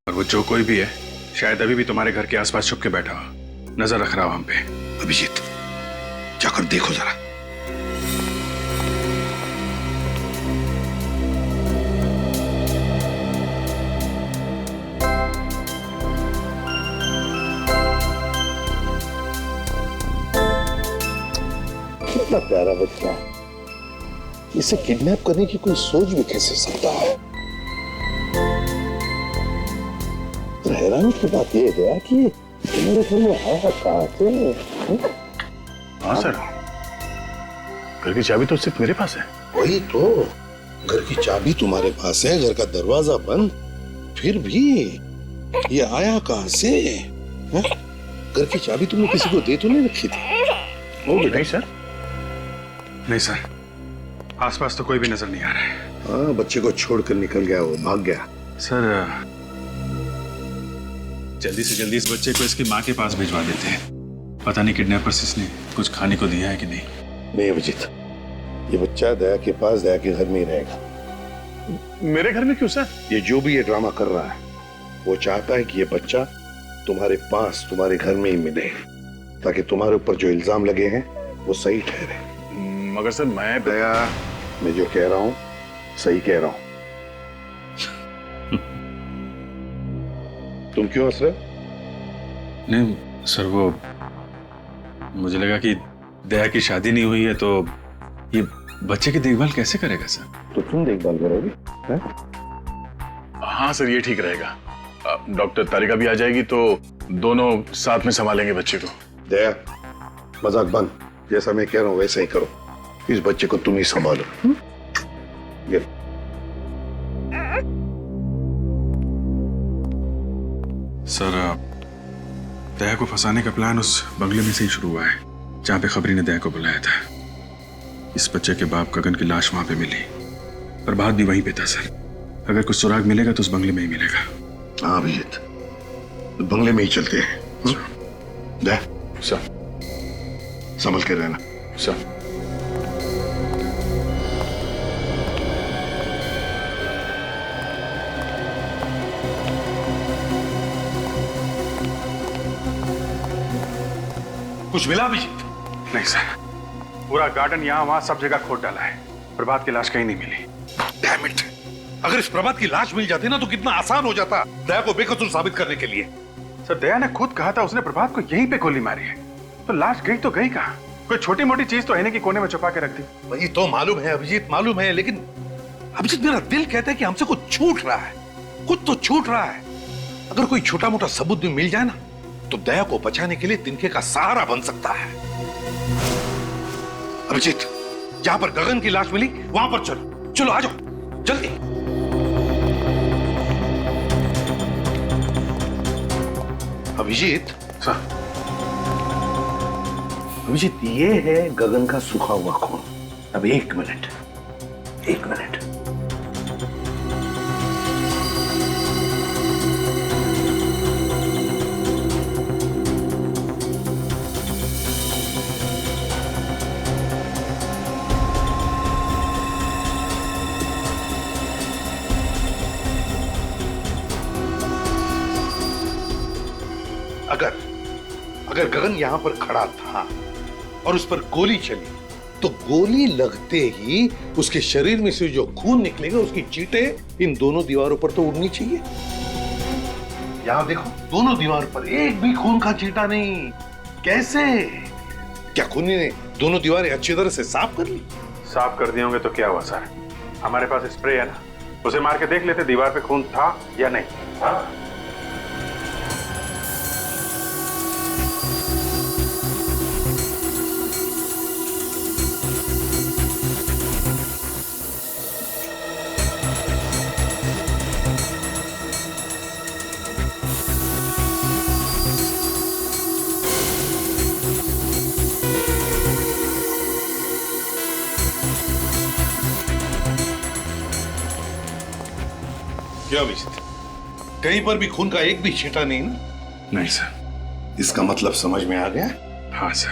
और वो जो कोई भी है शायद अभी भी तुम्हारे घर के आसपास छुप के बैठा हो, नजर रख रहा हो हम पे। अभिजीत, जाकर देखो जरा। कितना प्यारा बच्चा है, इसे किडनैप करने की कोई सोच भी कैसे सकता है। तो हैरानी की बात यह है कि मेरे घर में आया कहां से? हाँ सर, घर की चाबी तो सिर्फ मेरे पास है। वही तो, घर की चाबी तुम्हारे पास है, घर का दरवाजा बंद, फिर भी ये आया कहां से? घर की चाबी तुमने किसी को दे तो नहीं रखी थी? वो नहीं सर, नहीं सर, आसपास तो कोई भी नजर नहीं आ रहा है। हाँ, बच्चे को छोड़कर निकल गया, वो भाग गया। सर जल्दी से जल्दी इस बच्चे को इसकी माँ के पास भिजवा देते हैं। पता नहीं किडनैपर्स इसने कुछ खाने को दिया है कि नहीं। नहीं अभिजीत, ये बच्चा दया के पास, दया के घर में ही रहेगा। मेरे घर में क्यों सर? ये जो भी ये ड्रामा कर रहा है, वो चाहता है कि ये बच्चा तुम्हारे पास, तुम्हारे घर में ही मिले, ताकि तुम्हारे ऊपर जो इल्जाम लगे हैं वो सही ठहरे। मगर सर मैं दया, मैं जो कह रहा हूं सही कह रहा हूं। तुम क्यों हंस रहे हो? नहीं सर, वो मुझे लगा कि दया की शादी नहीं हुई है तो ये बच्चे की देखभाल कैसे करेगा सर? तो तुम देखभाल करोगे? हाँ सर, ये ठीक रहेगा। डॉक्टर तारिका भी आ जाएगी तो दोनों साथ में संभालेंगे बच्चे को। दया, मजाक बंद, जैसा मैं कह रहा हूं वैसा ही करो। इस बच्चे को तुम ही संभालो। ये सर, दया को फंसाने का प्लान उस बंगले में से ही शुरू हुआ है जहां पे खबरी ने दया को बुलाया था। इस बच्चे के बाप गगन की लाश वहां पे मिली, प्रभात भी वहीं पे था सर। अगर कुछ सुराग मिलेगा तो उस बंगले में ही मिलेगा। हाँ अभिजीत, तो बंगले में ही चलते हैं। दया, सर संभल के रहना। सर कुछ मिला अभिजीत? नहीं सर, पूरा गार्डन यहाँ वहां सब जगह खोद डाला है, प्रभात की लाश कहीं नहीं मिली। Damn it! अगर इस प्रभात की लाश मिल जाती ना तो कितना आसान हो जाता दया को बेकसूर साबित करने के लिए। सर दया ने खुद कहा था उसने प्रभात को यहीं पे गोली मारी है, तो लाश गई तो गई कहाँ? कोई छोटी मोटी चीज तो है नहीं कि कोने में छुपा के रख दी। वही तो मालूम है अभिजीत, मालूम है, लेकिन अभिजीत मेरा दिल कहता है कि हमसे कुछ छूट रहा है, कुछ तो छूट रहा है। अगर कोई छोटा मोटा सबूत भी मिल जाए ना तो दया को बचाने के लिए तिनके का सहारा बन सकता है। अभिजीत, जहां पर गगन की लाश मिली वहां पर चलो, चलो आ जाओ जल्दी। अभिजीत, सर अभिजीत, ये है गगन का सूखा हुआ खून। अब एक मिनट, एक मिनट। अगर गगन यहां पर खड़ा था और उस पर गोली चली तो गोली लगते ही उसके शरीर में से जो खून निकलेगा उसकी चींटें इन दोनों दीवारों पर तो उड़नी चाहिए। यहां देखो, दोनों दीवार पर एक भी खून का चींटा नहीं। कैसे? क्या खूनी ने दोनों दीवारें अच्छी तरह से साफ कर ली? साफ कर दिए होंगे तो क्या हुआ सर, हमारे पास स्प्रे है ना, उसे मार के देख लेते दीवार पे खून था या नहीं। हाँ? क्या अभिजीत, कहीं पर भी खून का एक भी छींटा नहीं ना? नहीं सर। इसका मतलब समझ में आ गया? हाँ सर,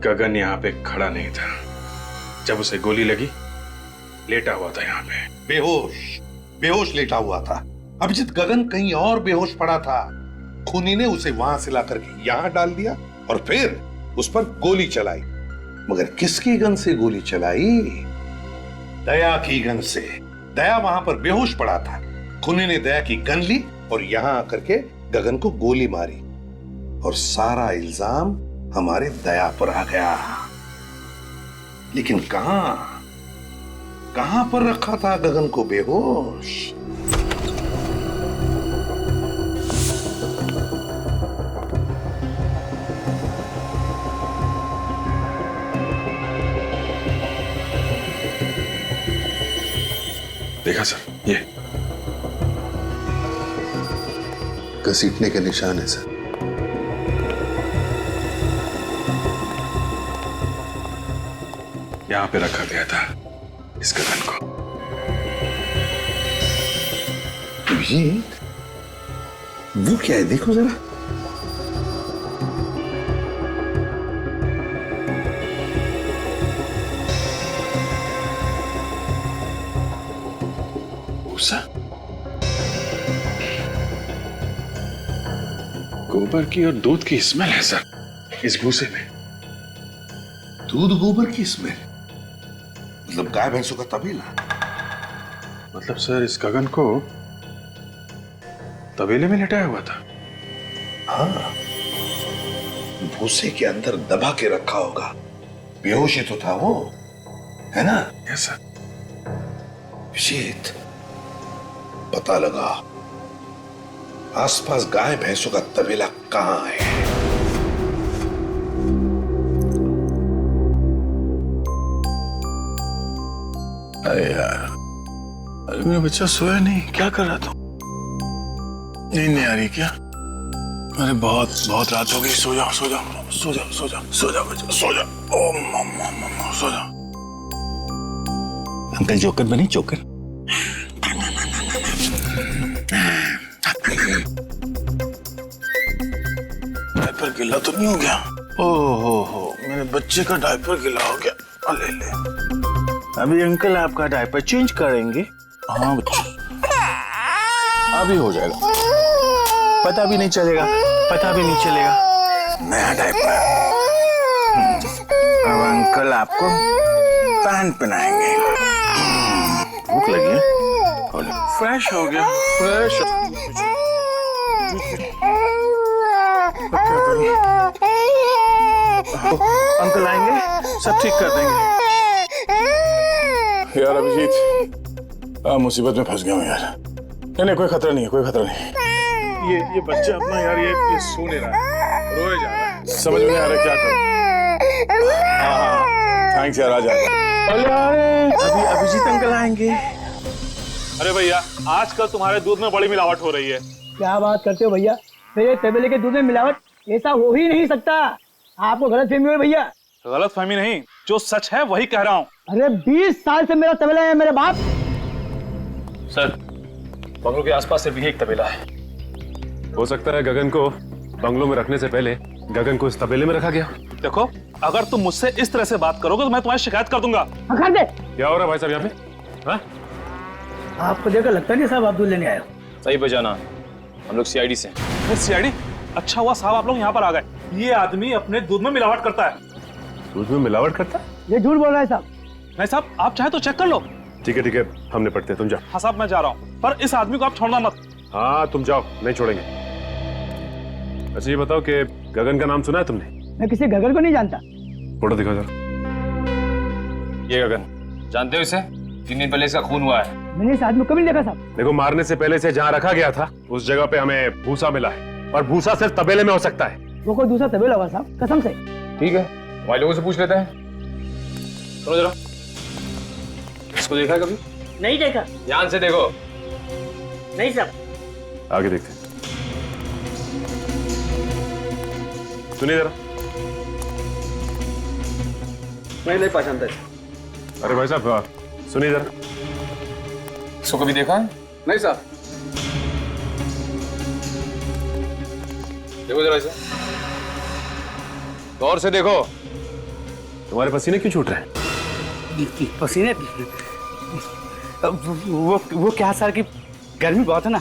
गगन यहाँ पे खड़ा नहीं था, जब उसे गोली लगी लेटा हुआ था यहाँ पे। बेहोश, बेहोश लेटा हुआ था। अभिजीत गगन कहीं और बेहोश पड़ा था। खूनी ने उसे वहां से लाकर के यहां डाल दिया और फिर उस पर गोली चलाई। मगर किसकी गन से गोली चलाई? दया की गन से। दया वहां पर बेहोश पड़ा था। खूनी ने दया की गन ली और यहां आकर के गगन को गोली मारी और सारा इल्जाम हमारे दया पर आ गया। लेकिन कहां पर रखा था गगन को बेहोश? देखा सर, ये घसीटने के निशान है सर। यहां पे रखा गया था इस गगन को। अभिजीत, वो क्या है? देखो जरा। भूसा, गोबर की और दूध की स्मेल है सर इस भूसे में। दूध गोबर की स्मेल? मतलब गाय भैंसों का तबेला? मतलब सर इस गगन को तबेले में लिटाया हुआ था। हाँ, भूसे के अंदर दबा के रखा होगा। बेहोश ही तो था वो, है ना? Yes sir. अभिजीत, पता लगा आसपास गाय भैंसों का तबेला कहां है। अरे यार, अरे मेरा बच्चा सोया नहीं, क्या कर रहा था? नींद नहीं आ रही क्या? अरे बहुत रात हो गई। सो जाओ सो जाओ सो जाओ सो जाओ सो जाओ बच्चा, सो जाओ। ओ मम्मा सो जाओ। अंकल जोकर बनी, जोकर। डायपर गीला तो नहीं हो गया? हो मेरे बच्चे का डायपर गीला हो गया। ले ले, अभी अंकल आपका डायपर चेंज करेंगे। हाँ बच्चा, अभी हो जाएगा। पता भी नहीं चलेगा, पता भी नहीं चलेगा। नया डायपर। अब अंकल आपको पैंट पहनाएंगे। भूख लगी है? फ्रेश हो गया, फ्रेश। अंकल आएंगे, सब ठीक कर देंगे। यार अभिजीत, मुसीबत में फंस गया हूँ यार। नहीं कोई खतरा नहीं है, कोई खतरा नहीं। ये बच्चा अपना यार ये सो नहीं रहा है, रोए जा रहा है। समझ में नहीं आ रहा क्या करूं। हाँ थैंक्स यार, आ जा। अभी अभिजीत अंकल आएंगे। अरे भैया, आजकल तुम्हारे दूध में बड़ी मिलावट हो रही है। क्या बात करते हो भैया? मेरे तबेले के दूध में मिलावट? ऐसा हो ही नहीं सकता। आपको गलतफहमी हुई भैया। गलतफहमी नहीं, जो सच है वही कह रहा हूँ। अरे 20 साल से मेरा तबेला है मेरे बाप। सर, बंगलों के आसपास सिर्फ यही एक तबेला है। हो सकता है गगन को बंगलों में रखने से पहले गगन को इस तबेले में रखा गया। देखो, अगर तुम मुझसे इस तरह से बात करोगे तो मैं तुम्हारी शिकायत कर दूंगा। कर दे। क्या हो रहा है भाई साहब यहाँ पे? हाँ? आपको देखकर लगता नहीं साहब आप दूध लेने आए हो। सही बजाना, हम लोग सीआईडी से। फिर सीआईडी? अच्छा हुआ साहब आप लोग यहाँ पर आ गए। ये आदमी अपने दूध में मिलावट करता है। दूध में मिलावट करता? ये झूठ बोल रहा है साहब। नहीं साहब, आप चाहे तो चेक कर लो। ठीक है हम निपटते हैं, तुम जाओ। हाँ साहब, मैं जा रहा हूँ, पर इस आदमी को आप छोड़ना मत। हाँ तुम जाओ, नहीं छोड़ेंगे। अच्छा ये बताओ कि गगन का नाम सुना है तुमने? मैं किसी गगन को नहीं जानता। फोटो दिखाओ जरा। ये गगन, जानते हो इसे? 3 दिन पहले इसका खून हुआ है। मैंने इस आदमी को भी नहीं देखा साहब। देखो, मारने से पहले से जहाँ रखा गया था उस जगह पे हमें भूसा मिला है, और भूसा सिर्फ तबेले में हो सकता है। वो कोई दूसरा तबेला होगा साहब, कसम से। ठीक है, हमारे लोगों से पूछ लेते हैं। सुनो जरा, इसको देखा है कभी? नहीं देखा। ध्यान से देखो। नहीं साहब। आगे देखते हैं। सुनिए जरा। मैं नहीं पहचानता। अरे भाई साहब सुनिए जरा। इसको कभी देखा है? नहीं साहब। देखो जरा इसे, गौर से देखो। तुम्हारे पसीने क्यों छूट रहे हैं? पसीने? वो क्या सर की गर्मी बहुत है ना,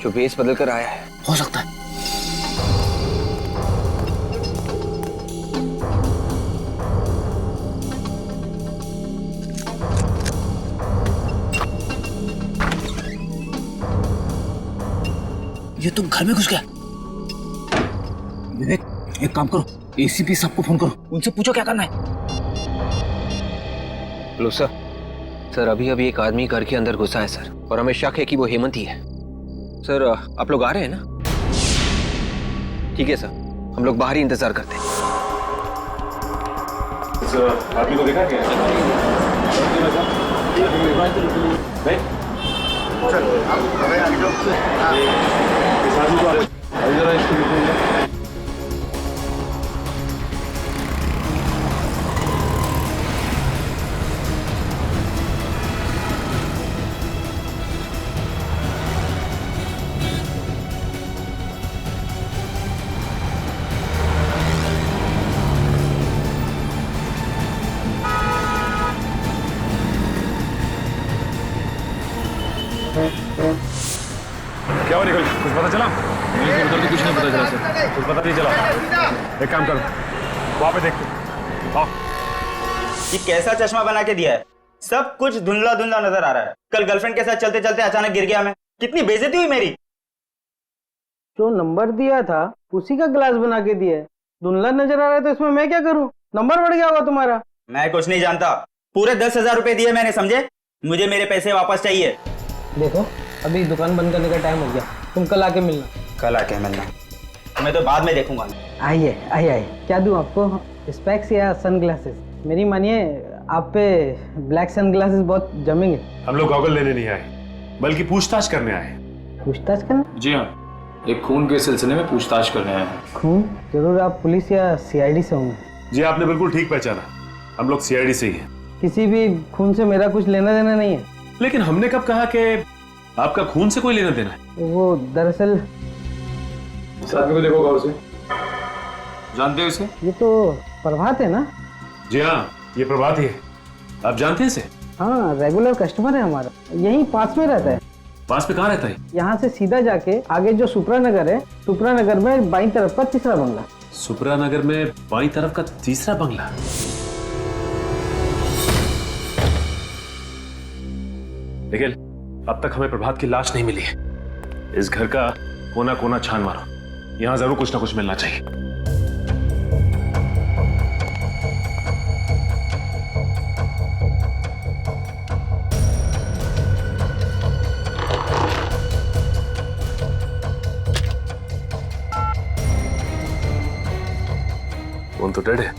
जो बेस बदल कर आया है। हो सकता है। ये तुम घर में घुस गया। विवेक, एक काम करो, एसीपी साहब को फोन करो, उनसे पूछो क्या करना है। लो सर, सर अभी अभी एक आदमी घर के अंदर घुसा है सर, और हमें शक है कि वो हेमंत ही है। सर आप लोग आ रहे हैं ना? ठीक है सर, हम लोग बाहर ही इंतजार करते हैं। आदमी को देखा क्या? क्या हुआ निकल? कुछ पता चला? उधर तो कुछ नहीं पता चला सर। कुछ पता नहीं चला। एक काम करो, वहां पे देखते। आओ। ये कैसा चश्मा बना के दिया है? सब कुछ धुंधला धुंधला नजर आ रहा है। कल गर्लफ्रेंड के साथ चलते चलते अचानक गिर गया मैं, कितनी बेइज्जती हुई मेरी। जो नंबर दिया था उसी का ग्लास बना के दिया है, धुंधला नजर आ रहा है तो इसमें मैं क्या करूं? नंबर बढ़ गया होगा तुम्हारा। मैं कुछ नहीं जानता, पूरे 10,000 रुपए दिए मैंने, समझे? मुझे मेरे पैसे वापस चाहिए। देखो अभी दुकान बंद करने का टाइम हो गया, तुम कल आके मिलना। कल आके मिलना? मैं तो बाद में देखूंगा। आइए आइए आइए, क्या दूं आपको? स्पेक्स या सनग्लासेस? मेरी मानिए आप पे ब्लैक सनग्लासेस बहुत जमेंगे। हम लोग गॉगल लेने नहीं आए, बल्कि पूछताछ करने आए। पूछताछ करना? जी हाँ, एक खून के सिलसिले में पूछताछ करने आए हैं। खून? जरूर आप पुलिस या सीआईडी से होंगे। जी आपने बिल्कुल ठीक पहचाना, हम लोग सीआईडी से ही हैं। किसी भी खून से मेरा कुछ लेना देना नहीं है। लेकिन हमने कब कहा कि आपका खून से कोई लेना देना है? वो दरअसल इस आदमी को देखो गौर से, जानते हो इसे? ये तो प्रभात है ना? जी हाँ, ये प्रभात ही है। आप जानते हैं इसे? हाँ, रेगुलर कस्टमर है हमारा, यहीं पास में रहता है। पास में कहाँ रहता है? यहाँ से सीधा जाके आगे जो सुप्रा नगर है, सुप्रा नगर में बाईं तरफ का तीसरा बंगला। सुप्रा नगर में बाईं तरफ का तीसरा बंगला? निखिल, अब तक हमें प्रभात की लाश नहीं मिली है। इस घर का कोना कोना छान मारो, यहाँ जरूर कुछ ना कुछ मिलना चाहिए। फोन तो डेड है।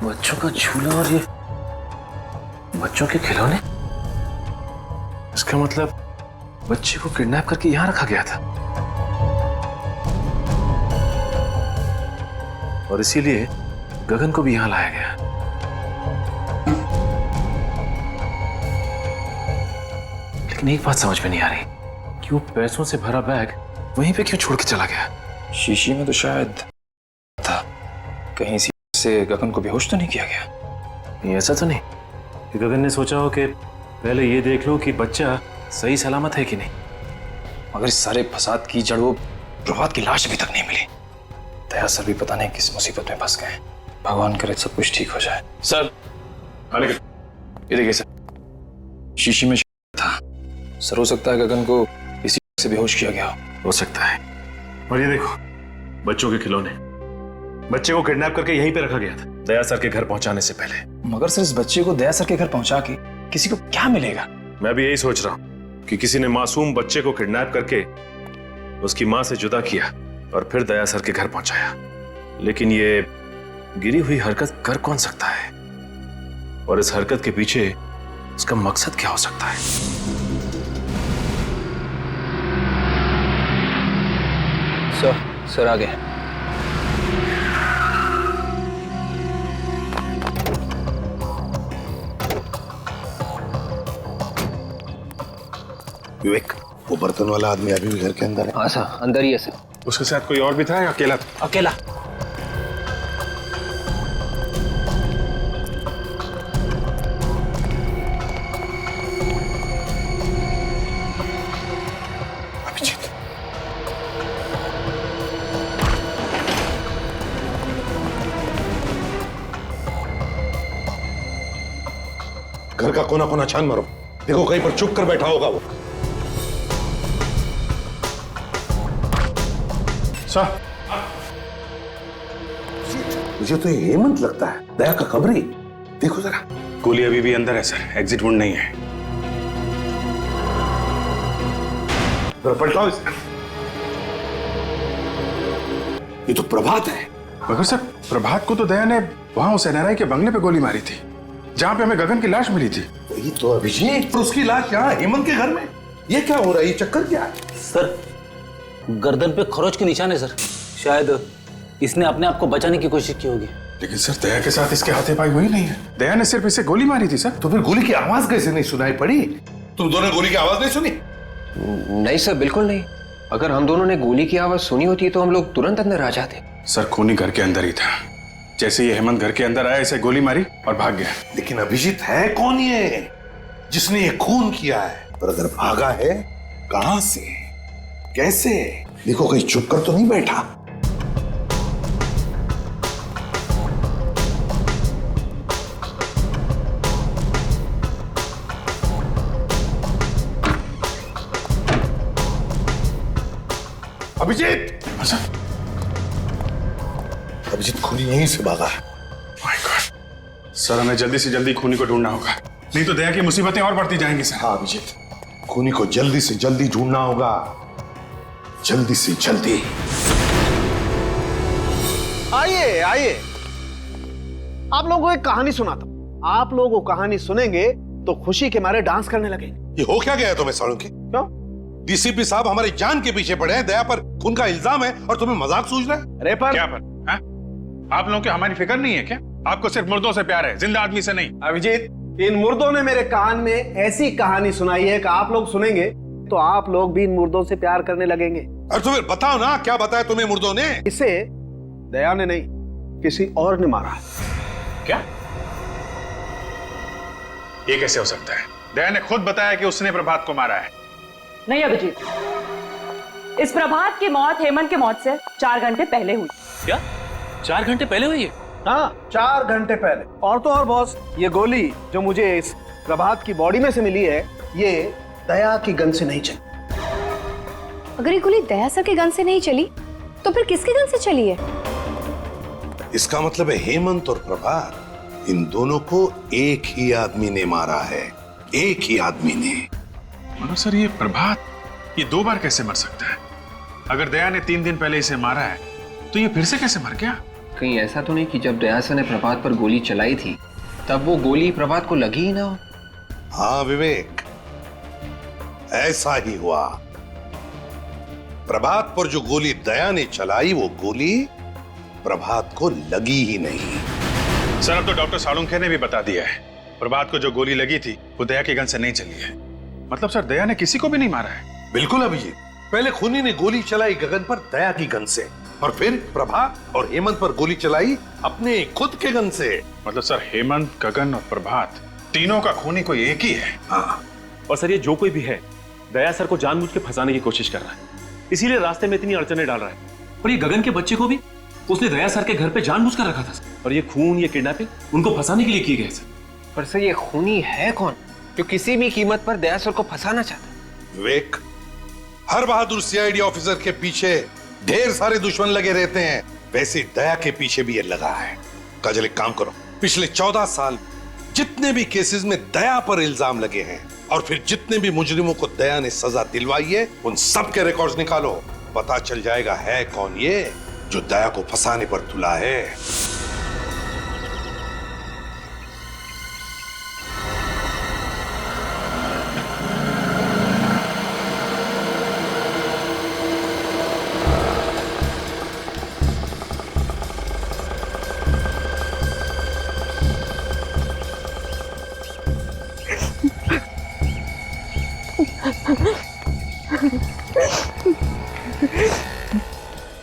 बच्चों का झूला और ये बच्चों के खिलौने, इसका मतलब बच्चे को किडनैप करके यहां रखा गया था और इसीलिए गगन को भी यहां लाया गया। लेकिन एक बात समझ में नहीं आ रही कि वो पैसों से भरा बैग वहीं पे क्यों छोड़ के चला गया? शीशी में तो शायद था, कहीं से गगन को बेहोश तो नहीं किया गया? ये ऐसा तो नहीं कि गगन ने सोचा हो कि पहले ये देख लो कि बच्चा सही सलामत है कि नहीं। मगर इस सारे फसाद की जड़ वो प्रभात की लाश अभी तक नहीं मिली। दया सर भी पता नहीं किस मुसीबत में फंस गए। भगवान करे सब कुछ ठीक हो जाए। सर ये देखिए सर, शीशी में था। सर हो सकता है गगन को इसी से बेहोश किया गया हो सकता है। और ये देखो बच्चों के खिलौने, बच्चे को किडनैप करके यहीं पे रखा गया था दया सर के घर पहुंचाने से पहले। मगर सर इस बच्चे को दया सर के घर पहुंचा के किसी को क्या मिलेगा? मैं भी यही सोच रहा हूं कि किसी ने मासूम बच्चे को किडनैप करके उसकी मां से जुदा किया और फिर दया सर के घर पहुंचाया। लेकिन ये गिरी हुई हरकत कर कौन सकता है और इस हरकत के पीछे उसका मकसद क्या हो सकता है? सर आ गए। विवेक, वो बर्तन वाला आदमी अभी भी घर के अंदर है? हाँ सर, अंदर ही है सर। उसके साथ कोई और भी था या अकेला था? अकेला। अभिजीत, घर का कोना कोना छान मारो, देखो कहीं पर छुप कर बैठा होगा वो। सर, मुझे तो ये हेमंत लगता है, दया का खबरी। देखो जरा। गोली अभी भी अंदर है सर, एग्जिट वुंड नहीं है। जरा पलटाओ इसे। ये तो प्रभात है। मगर सर, प्रभात को तो दया ने वहां उस एनआरआई के बंगले पे गोली मारी थी, जहां पे हमें गगन की लाश मिली थी। ये तो अभिजीत, तो उसकी लाश यहाँ हेमंत के घर में। ये क्या हो रहा है? ये चक्कर क्या है? सर, गर्दन पे खरोच के निशान है सर। शायद इसने अपने आप को बचाने की कोशिश की होगी। लेकिन सर, दया के साथ इसके हाथापाई हुई नहीं है। दया ने सिर्फ इसे गोली मारी थी सर। तो फिर गोली की आवाज कैसे नहीं सुनाई पड़ी? तुम दोनों ने गोली की आवाज नहीं सुनी? नहीं सर, बिल्कुल नहीं। अगर हम दोनों ने गोली की आवाज सुनी होती तो हम लोग तुरंत अंदर आ जाते। सर, खूनी घर के अंदर ही था। जैसे ये हेमंत घर के अंदर आया, इसे गोली मारी और भाग गया। लेकिन अभिजीत है कौन ये जिसने ये खून किया है? और अगर भागा है, कहां से, कैसे? देखो कहीं चुप कर तो नहीं बैठा। अभिजीत! अच्छा, अभिजीत खूनी यहीं से भागा है। My God. सर, हमें जल्दी से जल्दी खूनी को ढूंढना होगा, नहीं तो दया की मुसीबतें और बढ़ती जाएंगी सर। हाँ अभिजीत, खूनी को जल्दी से जल्दी ढूंढना होगा, जल्दी से जल्दी। आइए आइए, आप लोगों को एक कहानी सुनाता हूं। आप लोग वो कहानी सुनेंगे तो खुशी के मारे डांस करने लगेंगे। ये हो क्या गया तुम्हें सालुंकी? क्यों? डीसीपी साहब हमारी जान के पीछे पड़े हैं, दया पर खून का इल्जाम है और तुम्हें मजाक सूझ रहा है? अरे पर क्या पर? हाँ? आप लोगों की हमारी फिक्र नहीं है क्या? आपको सिर्फ मुर्दों से प्यार है, जिंदा आदमी से नहीं। अभिजीत, इन मुर्दों ने मेरे कान में ऐसी कहानी सुनाई है कि आप लोग सुनेंगे तो आप लोग भी इन मुर्दों से प्यार करने लगेंगे। और तो फिर बताओ ना, क्या बताया तुम्हें मुर्दों ने? इसे दया ने नहीं, किसी और ने मारा है। क्या? ये कैसे हो सकता है? दया ने खुद बताया कि उसने प्रभात को मारा है। नहीं अभिजीत, इस प्रभात की मौत हेमंत की मौत से 4 घंटे पहले हुई। क्या 4 घंटे पहले हुई है? हाँ, 4 घंटे पहले। और तो और बॉस, ये गोली जो मुझे इस प्रभात की बॉडी में से मिली है, ये दया की गन से नहीं चली। अगर ये गोली दया सर के गन से नहीं चली तो फिर किसके गन से चली है? इसका मतलब है हेमंत और प्रभात, इन दोनों को एक ही आदमी ने मारा है, एक ही आदमी ने। मगर सर, ये प्रभात ये 2 बार कैसे मर सकता है? अगर दया ने 3 दिन पहले इसे मारा है तो ये फिर से कैसे मर गया? कहीं ऐसा तो नहीं कि जब दया सर ने प्रभात पर गोली चलाई थी तब वो गोली प्रभात को लगी ही ना हो? हाँ विवेक, ऐसा ही हुआ। प्रभात पर जो गोली दया ने चलाई, वो गोली प्रभात को लगी ही नहीं। सर, अब तो डॉक्टर सालुंखे ने भी बता दिया है, प्रभात को जो गोली लगी थी वो दया की गन से नहीं चली है। मतलब सर, दया ने किसी को भी नहीं मारा है। बिल्कुल अभिजीत, पहले खूनी ने गोली चलाई गगन पर दया की गन से, और फिर प्रभात और हेमंत पर गोली चलाई अपने खुद के गन से। मतलब सर, हेमंत, गगन और प्रभात तीनों का खूनी कोई एक ही है। हाँ, और सर, ये जो कोई भी है दया सर को जानबूझ के फंसाने की कोशिश कर रहा है, इसीलिए रास्ते में इतनी अड़चने डाल रहा है। और ये गगन के बच्चे को भी उसने दया सर के घर पे जानबूझ कर रखा था सर। और ये खून, ये किडनैपिंग उनको फंसाने के लिए की गई सर। पर सर, ये खूनी है कौन जो किसी भी कीमत पर दया सर को फंसाना चाहता है? विवेक, हर बहादुर सीआईडी ऑफिसर के पीछे ढेर सारे दुश्मन लगे रहते हैं, वैसे दया के पीछे भी ये लगा है। काजल, एक काम करो, पिछले 14 साल जितने भी केसेस में दया पर इल्जाम लगे हैं और फिर जितने भी मुजरिमों को दया ने सजा दिलवाई है, उन सब के रिकॉर्ड्स निकालो। पता चल जाएगा है कौन ये जो दया को फंसाने पर तुला है।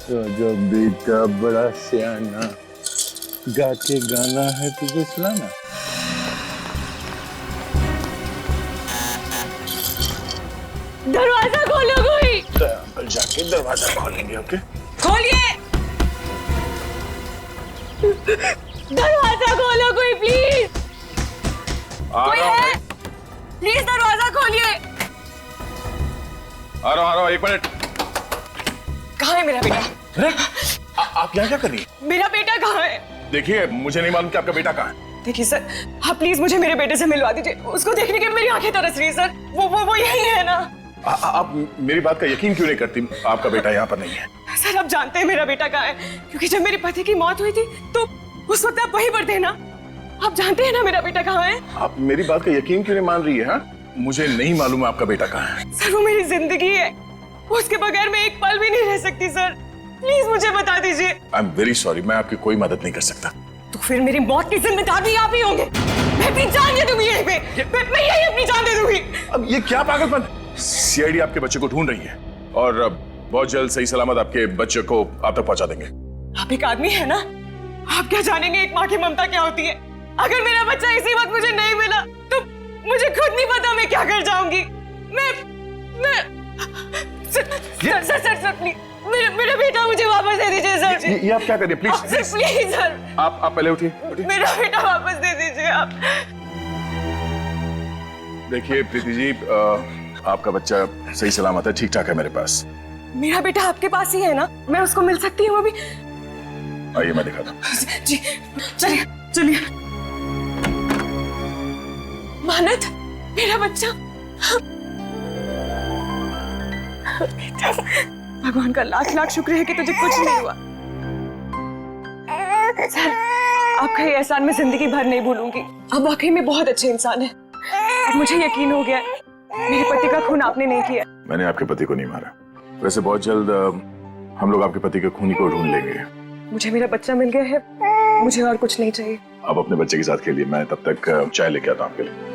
तो जो बेटा बड़ा सियाना, गा के गाना है तुझे सुनाना। दरवाजा खोलो कोई। अंकल जाके दरवाजा खोलेंगे। ओके खोलिए, दरवाजा खोलो कोई प्लीज। कोई है? प्लीज दरवाजा खोलिए। आ रहा हूँ, एक मिनट। कहाँ है मेरा बेटा? आप यहाँ क्या कर रही हैं? मेरा बेटा कहाँ है? देखिए, मुझे नहीं मालूम कि आपका बेटा कहाँ है। देखिए सर, आप प्लीज मुझे मेरे बेटे से मिलवा दीजिए। उसको देखने के मेरी आंखें तरस रही है सर। वो यही है ना? आप मेरी बात का यकीन क्यों नहीं करती? आपका बेटा यहाँ पर नहीं है। सर आप जानते हैं मेरा बेटा कहाँ है, क्योंकि जब मेरे पति की मौत हुई थी तो उस वक्त आप वहीं पर थे ना। आप जानते हैं ना मेरा बेटा कहाँ है? आप मेरी बात का यकीन क्यों नहीं मान रही है? हाँ? मुझे नहीं मालूम आपका बेटा कहाँ है। सर वो मेरी जिंदगी है, उसके बगैर मैं एक पल भी नहीं रह सकती सर। प्लीज मुझे बता दीजिए। आई एम वेरी सॉरी, मैं आपकी कोई मदद नहीं कर सकता। तो फिर मेरी मौत की जिम्मेदार भी आप ही होंगे। मैं अपनी जान दे दूंगी यहीं पे। मैं यही अपनी जान दे दूंगी। अब ये क्या पागलपन? सीआईडी आपके बच्चे को ढूंढ रही है और बहुत जल्द सही सलामत आपके बच्चे को आप तक पहुंचा देंगे। आप एक आदमी है ना, आप क्या जानेंगे एक माँ की ममता क्या होती है। अगर मेरा बच्चा इसी वक्त मुझे नहीं मिला तो मुझे खुद नहीं पता मैं क्या कर जाऊंगी। मैं सर प्लीज मेरा बेटा मुझे वापस दे दीजिए सर जी। ये आप क्या करिए प्लीज प्लीज सर। आप पहले उठिए। मेरा बेटा वापस दे दीजिए आप। देखिए प्रीति जी, आपका बच्चा सही सलामत है, ठीक ठाक है मेरे पास। मेरा बेटा आपके पास ही है ना? मैं उसको मिल सकती हूँ अभी? आइए मैं दिखाता हूँ। जी चलिए चलिए। मानत, मेरा बच्चा। भगवान का लाख लाख शुक्र है कि तुझे कुछ नहीं हुआ। सर आपका ये एहसान मैं जिंदगी भर नहीं भूलूंगी। आप वाकई में बहुत अच्छे इंसान हैं। अब मुझे यकीन हो गया मेरे पति का खून आपने नहीं किया। मैंने आपके पति को नहीं मारा। वैसे बहुत जल्द हम लोग आपके पति के खूनी को ढूंढ लेंगे। मुझे मेरा बच्चा मिल गया है, मुझे और कुछ नहीं चाहिए। आप अपने बच्चे के साथ खेलिए, मैं तब तक चाय लेके आता हूँ आपके लिए।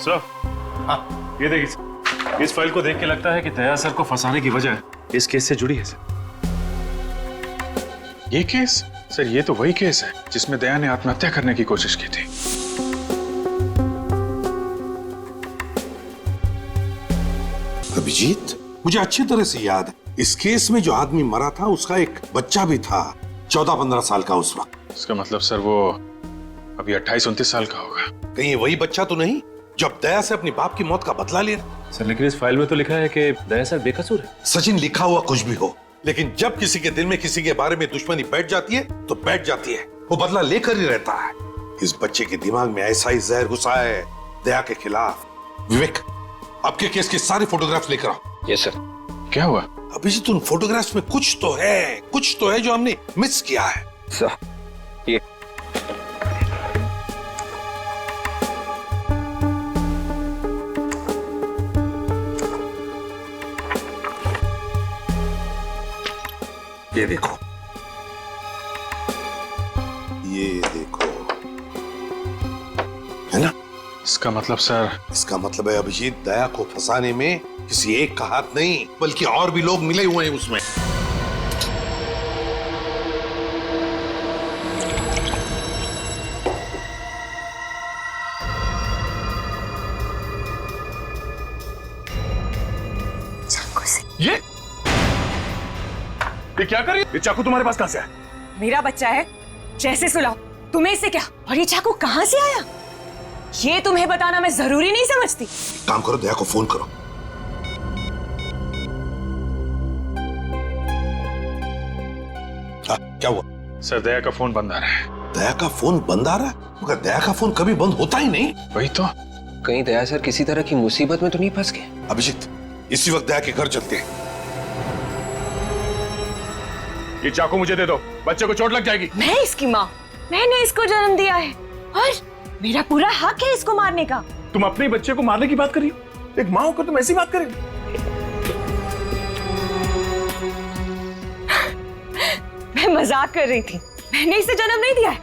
सर, हाँ ये देखिए, इस फाइल को देख के लगता है कि दया सर को फंसाने की वजह इस केस से जुड़ी है सर। ये केस? सर ये तो वही केस है जिसमें दया ने आत्महत्या करने की कोशिश की थी। अभिजीत, मुझे अच्छी तरह से याद है, इस केस में जो आदमी मरा था उसका एक बच्चा भी था, 14-15 साल का उस वक्त। इसका मतलब सर वो अभी 28-29 साल का होगा। कहीं वही बच्चा तो नहीं जब दया से अपनी बाप की मौत का बदला लिया? सर लेकिन इस फाइल में तो लिखा है कि दया सर बेकसूर है। सचिन, लिखा हुआ कुछ भी हो, लेकिन जब किसी के दिल में किसी के बारे में दुश्मनी बैठ जाती है तो बैठ जाती है। वो बदला लेकर ही रहता है। इस बच्चे के दिमाग में ऐसा ही जहर घुसा है दया के खिलाफ। विवेक, आपके केस के सारे फोटोग्राफ्स लेकर आओ। Yes sir. क्या हुआ? अभिजीत, उन फोटोग्राफ्स में कुछ तो है जो हमने मिस किया है। सर ये देखो, ये देखो, है ना? इसका मतलब सर? इसका मतलब है अभिजीत, दया को फंसाने में किसी एक का हाथ नहीं बल्कि और भी लोग मिले हुए हैं उसमें। ये क्या कर रही है? ये चाकू तुम्हारे पास कहां से है? मेरा बच्चा है, जैसे सुलाओ। तुम्हें इससे क्या? और ये चाकू कहां से आया? ये तुम्हें बताना मैं जरूरी नहीं समझती। काम करो, दया को फोन करो। क्या हुआ? सर दया का फोन बंद आ रहा है। दया का फोन बंद आ रहा है? मगर दया का फोन कभी बंद होता ही नहीं। वही तो। कहीं दया सर किसी तरह की मुसीबत में तो नहीं फंस गए? अभिजीत, इसी वक्त दया के घर चलते हैं। ये चाकू मुझे दे दो, बच्चे को चोट लग जाएगी। मैं इसकी माँ? मैंने इसको जन्म दिया है और मेरा पूरा हक है इसको मारने का। तुम अपने बच्चे को मारने की बात कर रही हो? एक माँ होकर तुम ऐसी बात कर रही हो? मैं मजाक कर रही थी। मैंने इसे जन्म नहीं दिया है,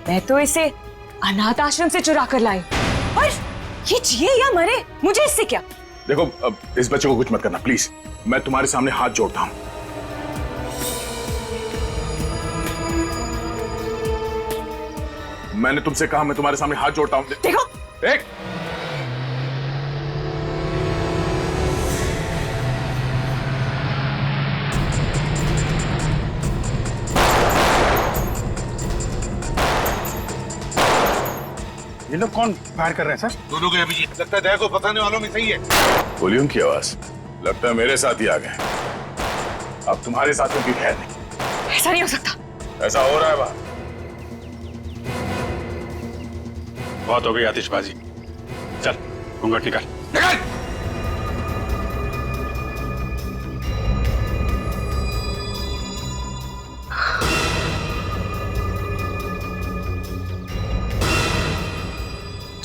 मैं तो इसे अनाथ आश्रम से चुरा कर लाई। और ये जिए या मरे, मुझे इससे क्या? देखो, अब इस बच्चे को कुछ मत करना प्लीज। मैं तुम्हारे सामने हाथ जोड़ता हूं। मैंने तुमसे कहा, मैं तुम्हारे सामने हाथ जोड़ता हूं। देखो, एक ये लोग कौन फायर कर रहे हैं सर? दोनों के अभिजीत, लगता है दया को फंसाने वालों में सही है। गोलियों की आवाज, लगता है मेरे साथ ही आ गए। अब तुम्हारे साथ उनकी खैर नहीं। ऐसा नहीं हो सकता। ऐसा हो रहा है बात। बहुत हो गई आतिशबाजी, चल घूंघट निकाल। निकाल।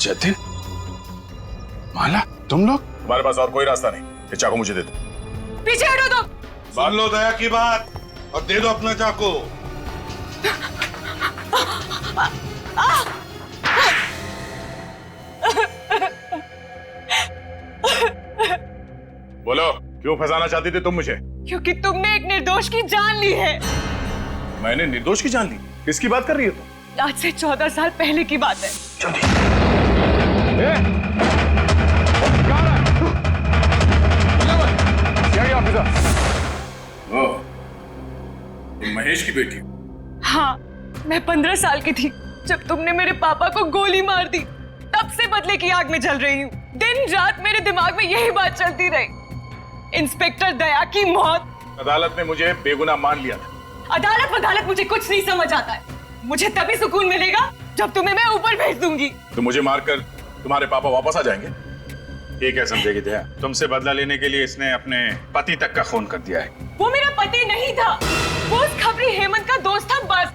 जतिन, माला, तुम लोग? हमारे पास और कोई रास्ता नहीं, ये चाकू मुझे दे दो। पीछे हटो तुम। मान लो दया की बात और दे दो अपना चाकू। बोलो, क्यों फंसाना चाहती थी तुम मुझे? क्योंकि तुमने एक निर्दोष की जान ली है। मैंने निर्दोष की जान ली? किसकी बात कर रही हो तुम? आज से 14 साल पहले की बात है। तुम महेश की बेटी? हाँ, मैं 15 साल की थी जब तुमने मेरे पापा को गोली मार दी। तब से बदले की आग में जल रही हूँ। दिन रात मेरे दिमाग में यही बात चलती रही। इंस्पेक्टर दया की मौत। अदालत ने मुझे बेगुनाह मान लिया था। अदालत मुझे कुछ नहीं समझ आता है। मुझे तभी सुकून मिलेगा जब तुम्हें मैं ऊपर भेज दूंगी। तो मुझे मारकर तुम्हारे पापा वापस आ जाएंगे? ये क्या समझेगी दया? तुमसे बदला लेने के लिए इसने अपने पति तक का खून कर दिया है। वो मेरा पति नहीं था, वो उस खबरी हेमंत का दोस्त था बस।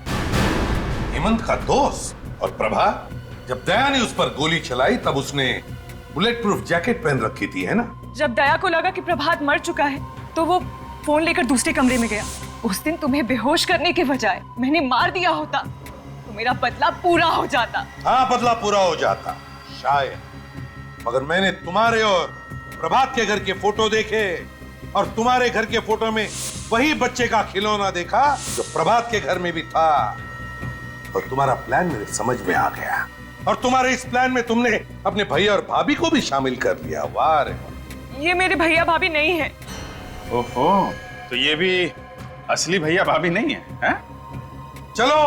हेमंत का दोस्त? और प्रभा? जब दया ने उस पर गोली चलाई तब उसने बुलेट प्रूफ जैकेट पहन रखी थी, है ना? जब दया को लगा कि प्रभात मर चुका है तो वो फोन लेकर दूसरे कमरे में गया। उस दिन तुम्हें बेहोश करने के बजाय मैंने मार दिया होता तो मेरा बदला पूरा हो जाता। हाँ, बदला पूरा हो जाता शायद, मगर मैंने तुम्हारे और प्रभात के घर के फोटो देखे और तुम्हारे घर के फोटो में वही बच्चे का खिलौना देखा जो प्रभात के घर में भी था। और तुम्हारा प्लान मेरे समझ में आ गया और तुम्हारे इस प्लान में तुमने अपने भैया और भाभी को भी शामिल कर लिया। वाह रे वाह। ये मेरे भैया भाभी नहीं है। ओहो, तो ये भी असली भैया भाभी नहीं है, हैं? चलो,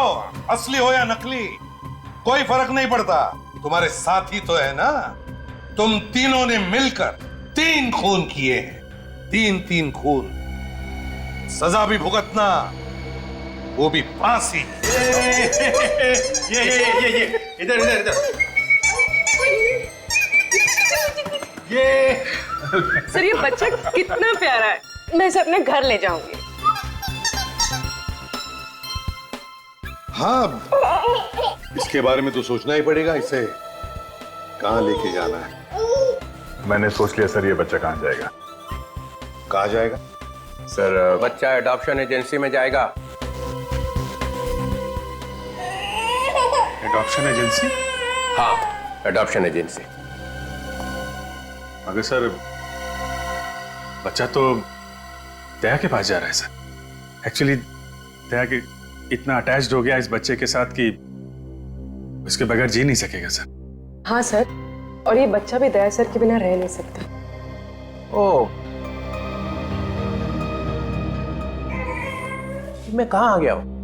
असली हो या नकली कोई फर्क नहीं पड़ता, तुम्हारे साथी तो है ना। तुम तीनों ने मिलकर 3 खून किए हैं, 3 खून। सजा भी भुगतना, वो भी फांसी। ये इधर इधर इधर। ये सर, ये बच्चा कितना प्यारा है। मैं इसे अपने घर ले जाऊंगी। हाँ, इसके बारे में तो सोचना ही पड़ेगा, इसे कहाँ लेके जाना है। मैंने सोच लिया सर, ये बच्चा कहाँ जाएगा? कहाँ जाएगा सर? बच्चा एडॉप्शन एजेंसी में जाएगा। Adoption agency? हाँ, एडॉप्शन एजेंसी। मगर सर, बच्चा तो दया के पास जा रहा है सर। एक्चुअली दया के इतना अटैच्ड हो गया इस बच्चे के साथ कि उसके बगैर जी नहीं सकेगा सर। हाँ सर, और ये बच्चा भी दया सर के बिना रह नहीं सकता। ओह, मैं कहाँ आ गया हूँ?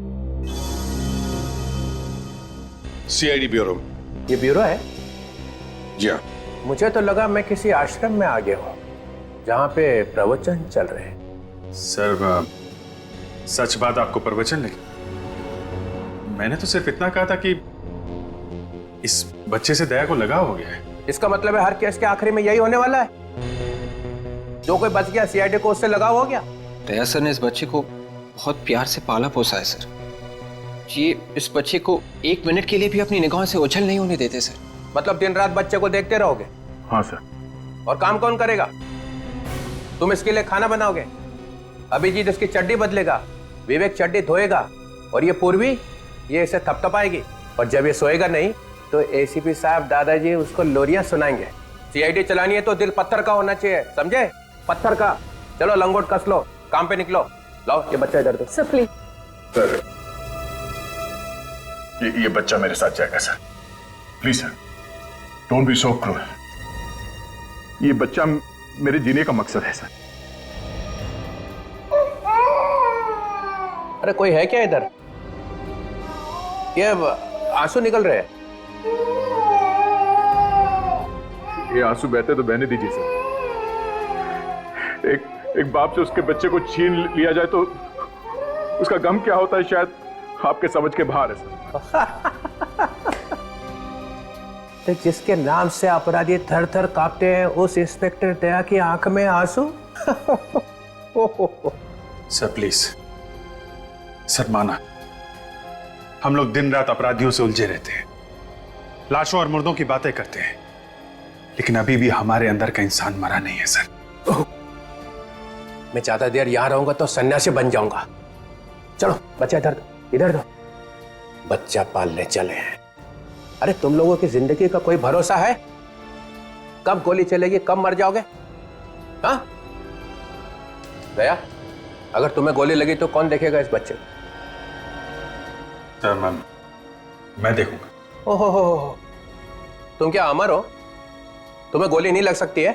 सीआईडी ब्यूरो में। ये ब्यूरो है? जी हाँ। मुझे तो लगा मैं किसी आश्रम में आ गया हूँ जहाँ पे प्रवचन चल रहे हैं। सर, सच बात आपको प्रवचन लगी? मैंने तो सिर्फ इतना कहा था कि इस बच्चे से दया को लगाव हो गया है। इसका मतलब है हर केस के आखिरी में यही होने वाला है। जो कोई बच गया सीआईडी को उससे लगाव हो गया। दया सर ने इस बच्चे को बहुत प्यार से पाला पोसा है सर। ये इस बच्चे को 1 मिनट के लिए भी अपनी निगाहों से ओझल नहीं होने देते सर। मतलब दिन रात बच्चे को देखते रहोगे? हाँ सर। और काम कौन करेगा? तुम इसके लिए खाना बनाओगे, अभिजीत इसकी चड्डी बदलेगा, विवेक चड्डी धोएगा, और ये पूर्वी ये इसे थपथपाएगी, और जब ये सोएगा नहीं तो एसीपी साहब दादाजी उसको लोरियां सुनाएंगे। सीआईडी चलानी है तो दिल पत्थर का होना चाहिए, समझे? पत्थर का। चलो लंगोट कस लो, काम पे निकलो। लाओ ये बच्चा इधर दो। Sir please. सर ये बच्चा मेरे साथ जाएगा sir, please sir, don't be so क्रूर। ये बच्चा मेरे जीने का मकसद है सर। अरे कोई है क्या इधर? ये आंसू निकल रहे हैं। ये आंसू बहते तो बहने दीजिए सर। एक बाप से उसके बच्चे को छीन लिया जाए तो उसका गम क्या होता है शायद आपके समझ के बाहर है सर। तो जिसके नाम से अपराधी थर थर कांपते हैं उस इंस्पेक्टर दया की आंख में आंसू। सर प्लीज सर, माना हम लोग दिन रात अपराधियों से उलझे रहते हैं, लाशों और मुर्दों की बातें करते हैं, लेकिन अभी भी हमारे अंदर का इंसान मरा नहीं है सर। मैं ज्यादा देर यहां रहूंगा तो सन्यासी बन जाऊंगा। चलो बच्चा इधर दो, इधर दो। बच्चा पालने चले हैं। अरे तुम लोगों की जिंदगी का कोई भरोसा है? कब गोली चलेगी, कब मर जाओगे? हाँ दया, अगर तुम्हें गोली लगी तो कौन देखेगा इस बच्चे को? सर मैं देखूंगा। ओहो, तुम क्या अमर हो? तुम्हें गोली नहीं लग सकती है?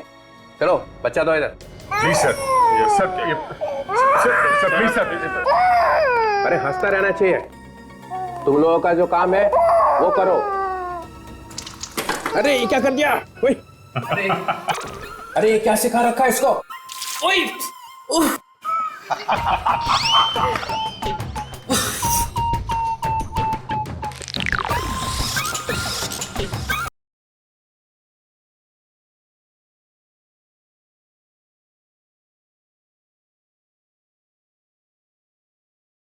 चलो बच्चा दो इधर। Please sir, sir please sir. अरे हंसता रहना चाहिए। तुम लोगों का जो काम है वो करो। अरे ये क्या कर दिया? अरे ये क्या सिखा रखा है इसको? ओए!